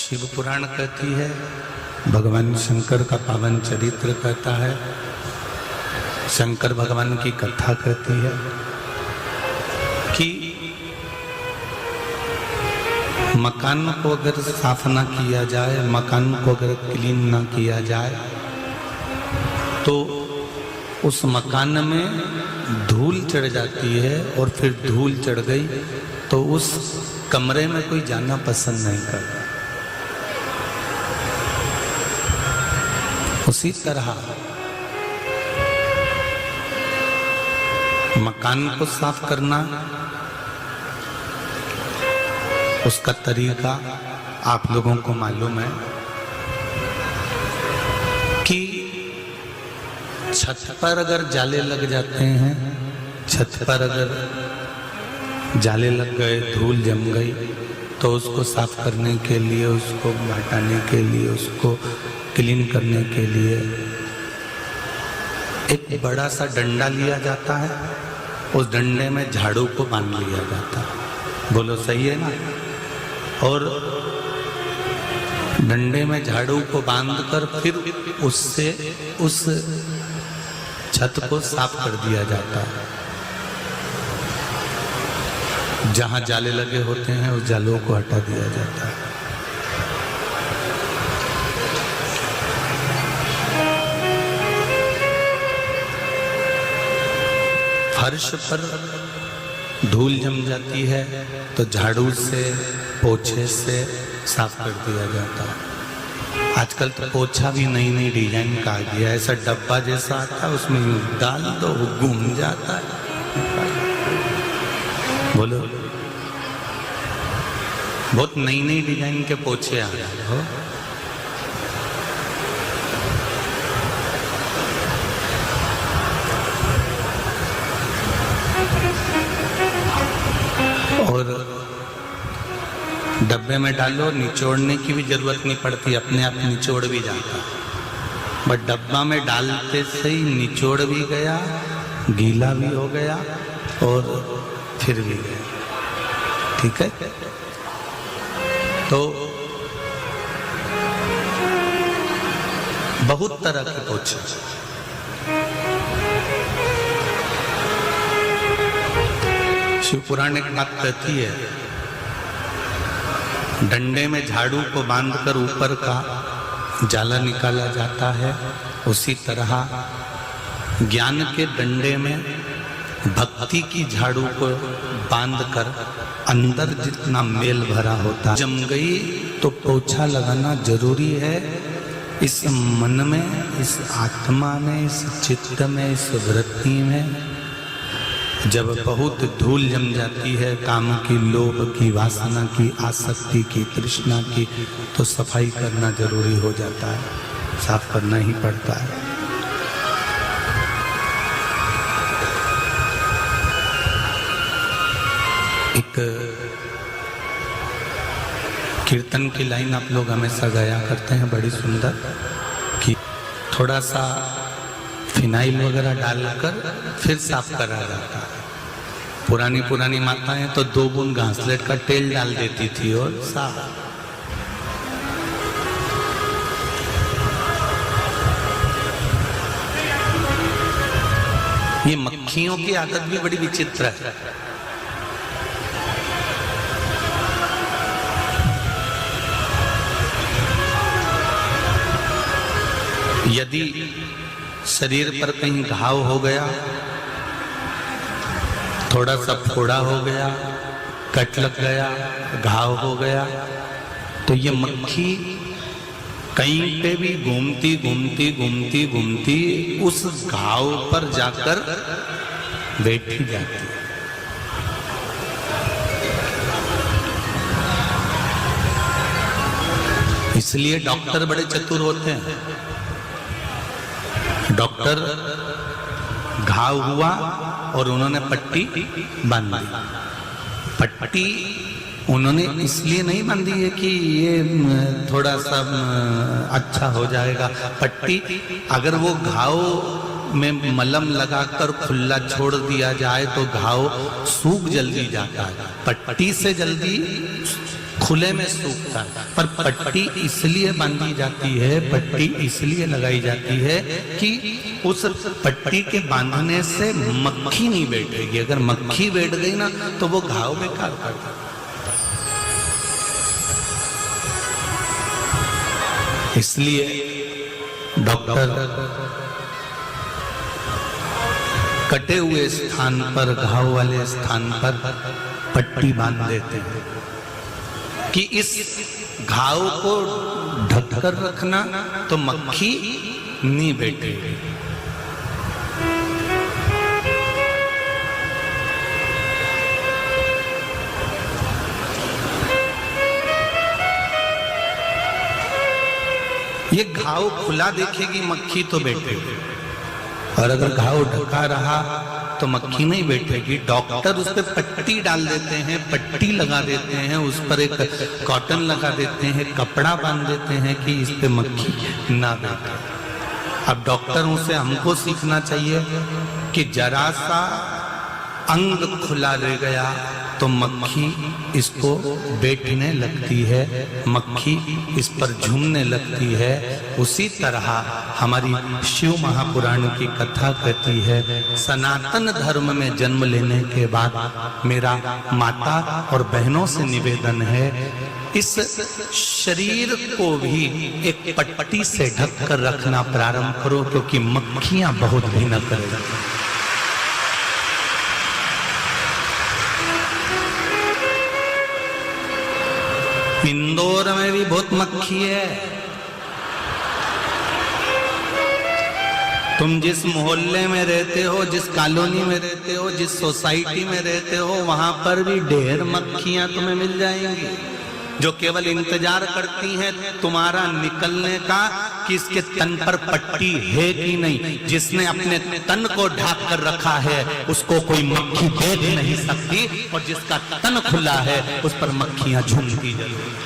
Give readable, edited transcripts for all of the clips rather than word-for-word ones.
शिव पुराण कहती है, भगवान शंकर का पावन चरित्र कहता है, शंकर भगवान की कथा कहती है कि मकान को अगर साफ ना किया जाए, मकान को अगर क्लीन ना किया जाए तो उस मकान में धूल चढ़ जाती है और फिर धूल चढ़ गई तो उस कमरे में कोई जाना पसंद नहीं करता। उसी तरह मकान को साफ करना, उसका तरीका आप लोगों को मालूम है कि छत पर अगर जाले लग जाते हैं, छत पर अगर जाले लग गए, धूल जम गई तो उसको साफ करने के लिए, उसको हटाने के लिए, उसको क्लीन करने के लिए एक बड़ा सा डंडा लिया जाता है, उस डंडे में झाड़ू को बांध लिया जाता है। बोलो सही है ना? और डंडे में झाड़ू को बांधकर फिर उससे उस छत को साफ कर दिया जाता है। जहां जाले लगे होते हैं उस जालों को हटा दिया जाता है। फर्श पर धूल जम जाती है तो झाड़ू से, पोछे से साफ कर दिया जाता है। आजकल तो पोछा भी नई नई डिजाइन का आ गया, ऐसा डब्बा जैसा आता है, उसमें यूं डाल दो, वो घूम जाता है। बोलो, बहुत नई नई डिजाइन के पोछे आ रहे हो। और डब्बे में डालो, निचोड़ने की भी जरूरत नहीं पड़ती, अपने आप निचोड़ भी जाता। बट डब्बा में डालते से ही निचोड़ भी गया, गीला भी हो गया और फिर भी गया। ठीक है? तो बहुत तरह के पोछे, शिव पुराण एक बात कहती है, डंडे में झाड़ू को बांधकर ऊपर का जाला निकाला जाता है, उसी तरह ज्ञान के डंडे में भक्ति की झाड़ू को बांधकर अंदर जितना मेल भरा होता जम गई तो पोछा लगाना जरूरी है। इस मन में, इस आत्मा में, इस चित्त में, इस वृत्ति में जब बहुत धूल जम जाती है, काम की, लोभ की, वासना की, आसक्ति की, तृष्णा की, तो सफाई करना जरूरी हो जाता है, साफ करना ही पड़ता है। एक कीर्तन की लाइन आप लोग हमेशा गाया करते हैं, बड़ी सुंदर, कि थोड़ा सा फिनाइल वगैरह डालकर फिर साफ करा जाता है। पुरानी पुरानी माताएं तो 2 बूंद घासलेट का तेल डाल देती थी और साफ। ये मक्खियों की आदत भी बड़ी विचित्र है। यदि शरीर पर कहीं घाव हो गया, थोड़ा सा फोड़ा हो गया, कट लग गया, घाव हो गया, तो ये मक्खी कहीं पे भी घूमती घूमती घूमती घूमती उस घाव पर जाकर बैठी जाती है। इसलिए डॉक्टर बड़े चतुर होते हैं। डॉक्टर घाव हुआ और उन्होंने पट्टी बांध दी। पट्टी उन्होंने इसलिए नहीं बांधी है कि ये थोड़ा सा अच्छा हो जाएगा। पट्टी अगर वो घाव में मलम लगाकर खुला छोड़ दिया जाए तो घाव सूख जल्दी जाता है, पट्टी से जल्दी खुले में सूखता है। पर पट्टी इसलिए बांधी जाती है, पट्टी इसलिए लगाई जाती है कि उस पट्टी के बांधने से मक्खी नहीं बैठेगी। अगर मक्खी बैठ गई ना तो वो घाव बेकार कर देगा। इसलिए डॉक्टर कटे हुए स्थान पर, घाव वाले स्थान पर पट्टी बांध देते हैं कि इस घाव को ढककर रखना तो मक्खी नहीं बैठेगी। ये घाव खुला देखेगी मक्खी तो बैठेगी, और अगर घाव ढका रहा तो मक्खी नहीं बैठेगी। डॉक्टर उस पर पट्टी डाल देते हैं, पट्टी लगा देते हैं, उस पर एक कॉटन लगा देते हैं, कपड़ा बांध देते हैं कि इस पे मक्खी ना बैठे। अब डॉक्टरों से हमको सीखना चाहिए कि जरा सा अंग खुला रह गया तो मक्खी इसको बैठने लगती है, मक्खी इस पर झूमने लगती है। उसी तरह हमारी शिव महापुराण की कथा कहती है, सनातन धर्म में जन्म लेने के बाद मेरा माता और बहनों से निवेदन है, इस शरीर को भी एक पट्टी से ढक कर रखना प्रारंभ करो, क्योंकि मक्खियां बहुत भिनक करेंगी। इंदौर में भी बहुत मक्खी है। तुम जिस मोहल्ले में रहते हो, जिस कॉलोनी में रहते हो, जिस सोसाइटी में रहते हो, वहां पर भी ढेर मक्खियां तुम्हें मिल जाएंगी, जो केवल इंतजार करती हैं तुम्हारा निकलने का कि इसके तन पर पट्टी है कि नहीं। जिसने अपने तन को ढाक कर रखा है उसको कोई मक्खी देख नहीं सकती, और जिसका तन खुला है उस पर मक्खियां झूमती जरूर।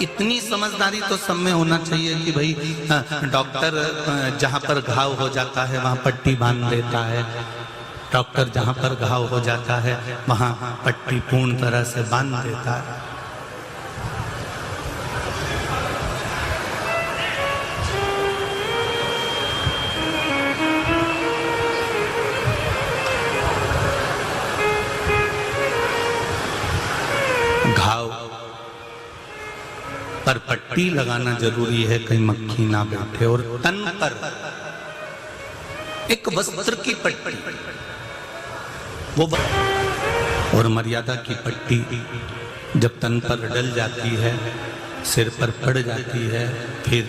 इतनी समझदारी तो सब में होना चाहिए कि भाई डॉक्टर जहां पर घाव हो जाता है वहां पट्टी बांध देता है, डॉक्टर जहां पर घाव हो जाता है वहां पट्टी पूर्ण तरह से बांध देता है। घाव पर पट्टी लगाना जरूरी है, कहीं मक्खी ना बैठे। और तन पर एक वस्त्र की पट्टी, वो और मर्यादा की पट्टी जब तन पर डल जाती है, सिर पर पड़ जाती है, फिर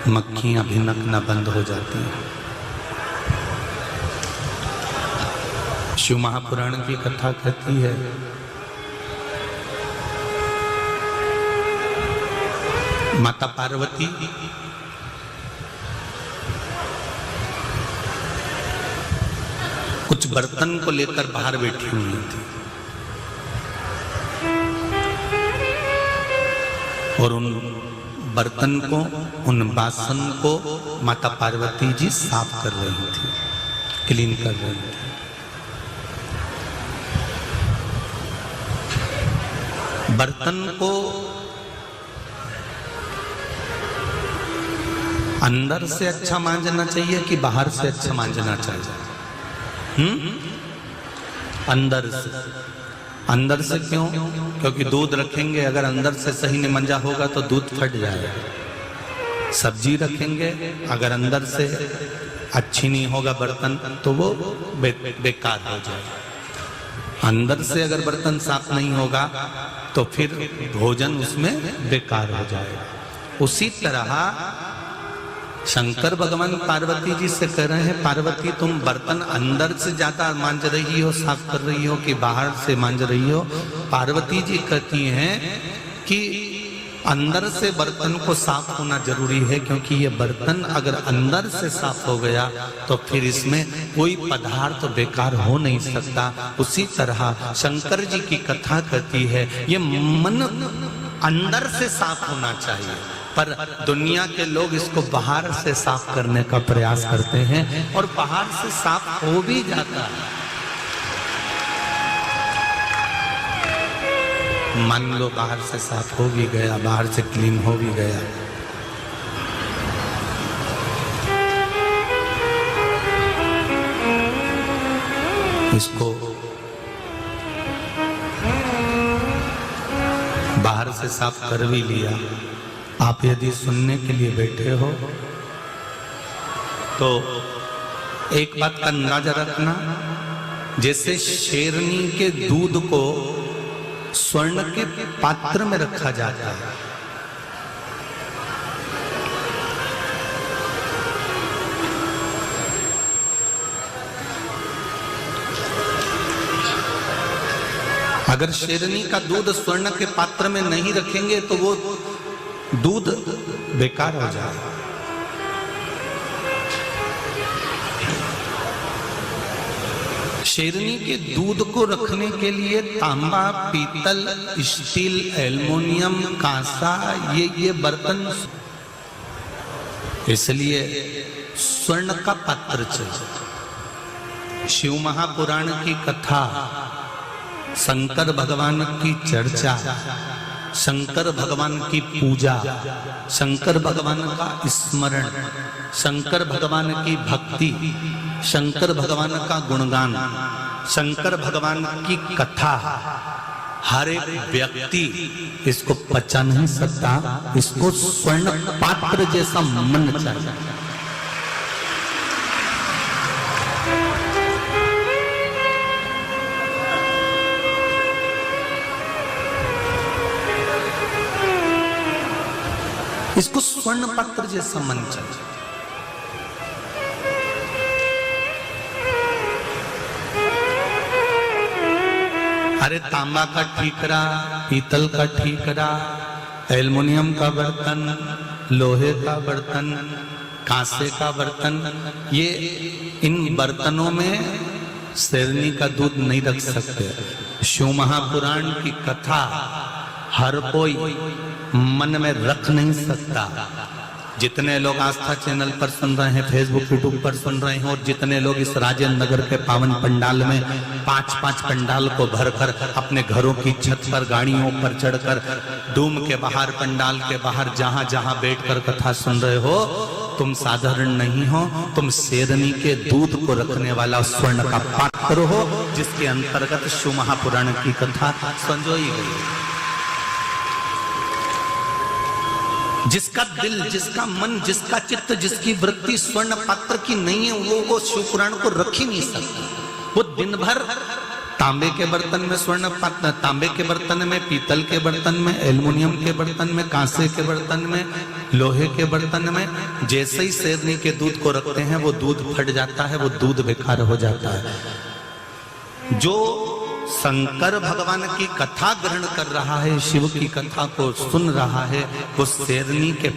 मक्खियां भिनकना बंद हो जाती हैं। शिव महापुराण की कथा कहती है, माता पार्वती कुछ बर्तन को लेकर बाहर बैठी हुई थी, और उन बर्तन को, उन बासन को माता पार्वती जी साफ कर रही थी, क्लीन कर रही थी। बर्तन को अंदर से अच्छा मांजना चाहिए कि बाहर से अच्छा मांजना चाहिए? अंदर से। अंदर से क्यों? क्योंकि दूध रखेंगे, अगर अंदर से सही नहीं मंजा होगा तो दूध फट जाएगा। सब्जी रखेंगे, अगर अंदर से अच्छी नहीं होगा बर्तन तो वो बेकार हो जाएगा। अंदर से अगर बर्तन साफ नहीं होगा तो फिर भोजन उसमें बेकार हो जाएगा। उसी तरह शंकर भगवान पार्वती जी से कह रहे हैं, पार्वती तुम बर्तन अंदर से ज्यादा मांज रही हो, साफ कर रही हो कि बाहर से मांज रही हो? पार्वती जी कहती हैं कि अंदर से बर्तन को साफ होना जरूरी है, क्योंकि ये बर्तन अगर अंदर से साफ हो गया तो फिर इसमें कोई पदार्थ बेकार हो नहीं सकता। उसी तरह शंकर जी की कथा कहती है, ये मन अंदर से साफ होना चाहिए। पर दुनिया के लोग इसको बाहर से साफ करने का प्रयास करते हैं और बाहर से साफ हो भी जाता है। मान लो बाहर से साफ हो भी गया, बाहर से क्लीन हो भी गया, इसको बाहर से साफ कर भी लिया, आप यदि सुनने के लिए बैठे हो तो एक बात का अंदाजा रखना, जैसे शेरनी के दूध को स्वर्ण के पात्र में रखा जाता है, अगर शेरनी का दूध स्वर्ण के पात्र में नहीं रखेंगे तो वो दूध बेकार हो जाएगा। शेरनी के दूध को रखने के लिए तांबा, पीतल, स्टील, एल्युमिनियम, कांसा, ये बर्तन, इसलिए स्वर्ण का पात्र चाहिए। शिव महापुराण की कथा, शंकर भगवान की चर्चा, शंकर भगवान की पूजा, शंकर भगवान का स्मरण, शंकर भगवान की भक्ति, शंकर भगवान का गुणगान, शंकर भगवान की कथा, हर एक व्यक्ति इसको पचा नहीं सकता, इसको स्वर्ण पात्र जैसा मन चाहिए। इसको स्वर्ण पात्र जैसा मन चाहिए। अरे तांबा का ठीकरा, पीतल का ठीकरा, एल्युमिनियम का बर्तन, लोहे का बर्तन, कांसे का बर्तन, ये इन बर्तनों में शेरनी का दूध नहीं रख सकते। शिव महापुराण की कथा हर कोई मन में रख नहीं सकता। जितने लोग आस्था चैनल पर सुन रहे हैं, फेसबुक यूट्यूब पर सुन रहे हैं, और जितने लोग इस राजेंद्र नगर के पावन पंडाल में 5-5 पंडाल को भरकर अपने घरों की छत पर, गाड़ियों पर चढ़कर, डूम के बाहर, पंडाल के बाहर, जहां जहां बैठकर कथा सुन रहे हो, तुम साधारण नहीं हो, तुम शेरनी के दूध को रखने वाला स्वर्ण का पात्र हो, जिसके अंतर्गत शिव महापुराण की कथा संजोई गई। जिसका दिल, जिसका मन, जिसका चित्त, जिसकी वृत्ति स्वर्ण पात्र की नहीं है, वो शिव पुराण को रख ही नहीं सकता। वो दिन भर तांबे के बर्तन में स्वर्ण पात्र, तांबे के बर्तन में, पीतल के बर्तन में, एल्युमिनियम के बर्तन में, कांसे के बर्तन में, लोहे के बर्तन में, जैसे ही शेरनी के दूध को रखते हैं वो दूध फट जाता है, वो दूध बेकार हो जाता है। जो शंकर भगवान की कथा ग्रहण कर रहा है, शिव की कथा को सुन रहा है, वो शेरनी के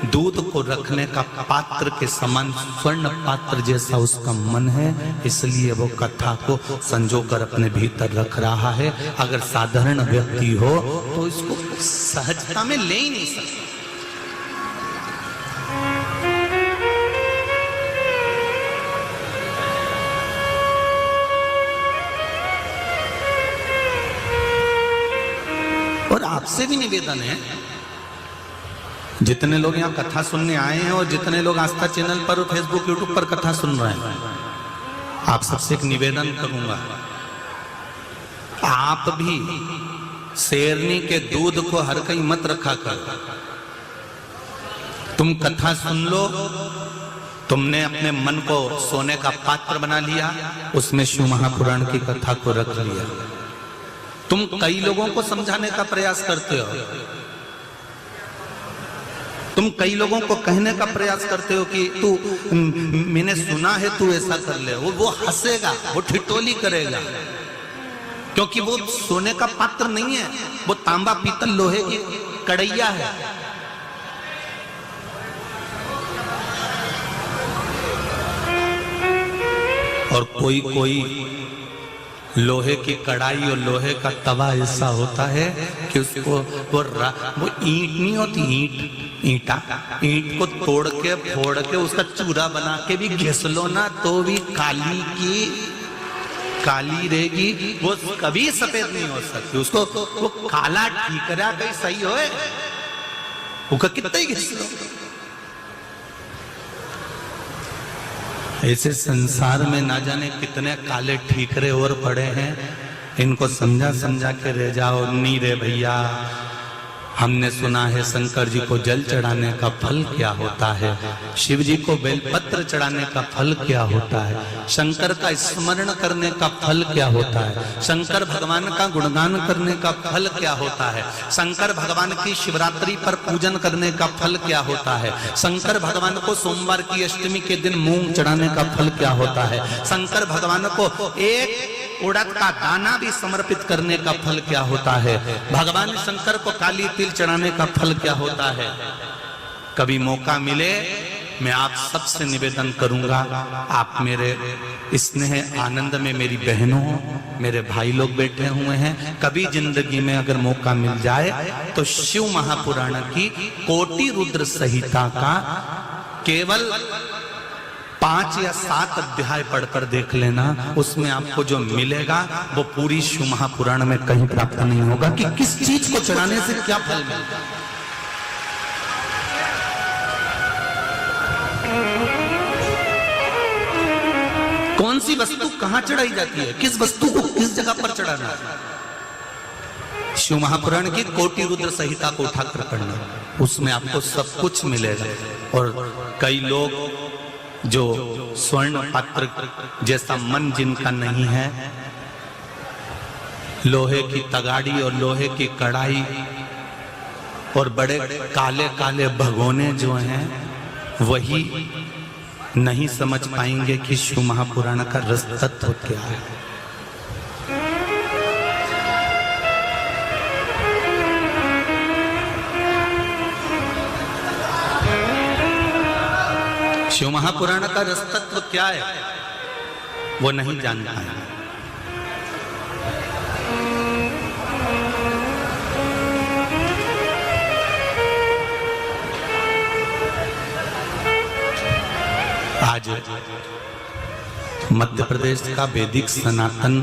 दूध को रखने का पात्र के समान, स्वर्ण पात्र जैसा उसका मन है, इसलिए वो कथा को संजोकर अपने भीतर रख रहा है। अगर साधारण व्यक्ति हो तो इसको सहजता में ले ही नहीं सकता। और आपसे भी निवेदन है, जितने लोग यहाँ कथा सुनने आए हैं और जितने लोग आस्था चैनल पर और फेसबुक यूट्यूब पर कथा सुन रहे हैं, आप सबसे एक निवेदन करूंगा, आप भी शेरनी के दूध को हर कहीं मत रखा कर। तुम कथा सुन लो, तुमने अपने मन को सोने का पात्र बना लिया, उसमें शिव महापुराण की कथा को रख लिया। तुम कई लोगों को समझाने का प्रयास करते हो, तुम कई लोगों को कहने का प्रयास करते हो कि तू, मैंने सुना है तू ऐसा कर ले, वो हंसेगा, वो ठिठोली करेगा, क्योंकि वो सोने का पात्र नहीं है, वो तांबा, पीतल, लोहे की कड़ैया है। और कोई कोई लोहे की कढ़ाई और लोहे का तवा ऐसा होता है कि उसको वो ईंट नहीं होती, ईंट को तोड़ के फोड़ के उसका चूरा बना के भी घिस लो ना तो भी काली रहेगी, वो कभी सफेद नहीं हो सकती। उसको वो काला ठीकरा कहीं सही होए, वो कितना ही घिस लो। ऐसे संसार में ना जाने कितने काले ठीकरे और पड़े हैं, इनको समझा समझा के रह जाओ। नहीं रे भैया, हमने सुना है शंकर जी को जल चढ़ाने का फल क्या होता है, शिव जी को बेलपत्र चढ़ाने का फल क्या होता है, शंकर का स्मरण करने का फल क्या होता है, शंकर भगवान का गुणगान करने का फल क्या होता है, शंकर भगवान की शिवरात्रि पर पूजन करने का फल क्या होता है, शंकर भगवान को सोमवार की अष्टमी के दिन मूंग चढ़ाने का फल क्या होता है, शंकर भगवान को एक उड़द का दाना भी समर्पित करने का फल क्या होता है, भगवान शंकर को काली तिल चढ़ाने का फल क्या होता है। कभी मौका मिले मैं आप सबसे निवेदन करूंगा, आप मेरे स्नेह आनंद में मेरी बहनों मेरे भाई लोग बैठे हुए हैं, कभी जिंदगी में अगर मौका मिल जाए तो शिव महापुराण की कोटि रुद्र संहिता का केवल 5 या 7 अध्याय पढ़कर देख लेना, उसमें आपको जो मिलेगा वो पूरी शिव महापुराण में कहीं प्राप्त नहीं होगा कि किस चीज को चढ़ाने से क्या फल मिलता है। कौन सी वस्तु कहां चढ़ाई जाती है, किस वस्तु को किस जगह पर चढ़ाना है। शिव महापुराण की कोटि रुद्र संहिता को उठाकर पढ़ना, उसमें आपको सब कुछ मिलेगा। और कई लोग जो स्वर्ण पात्र जैसा मन जिनका नहीं है, लोहे की तगाड़ी और लोहे की कढ़ाई और बड़े काले काले भगोने जो हैं, वही नहीं समझ पाएंगे कि शिव महापुराण का रस तत्व क्या है। शिव महापुराण का रस तत्व क्या है वो नहीं जान पाए। आज मध्य प्रदेश का वैदिक सनातन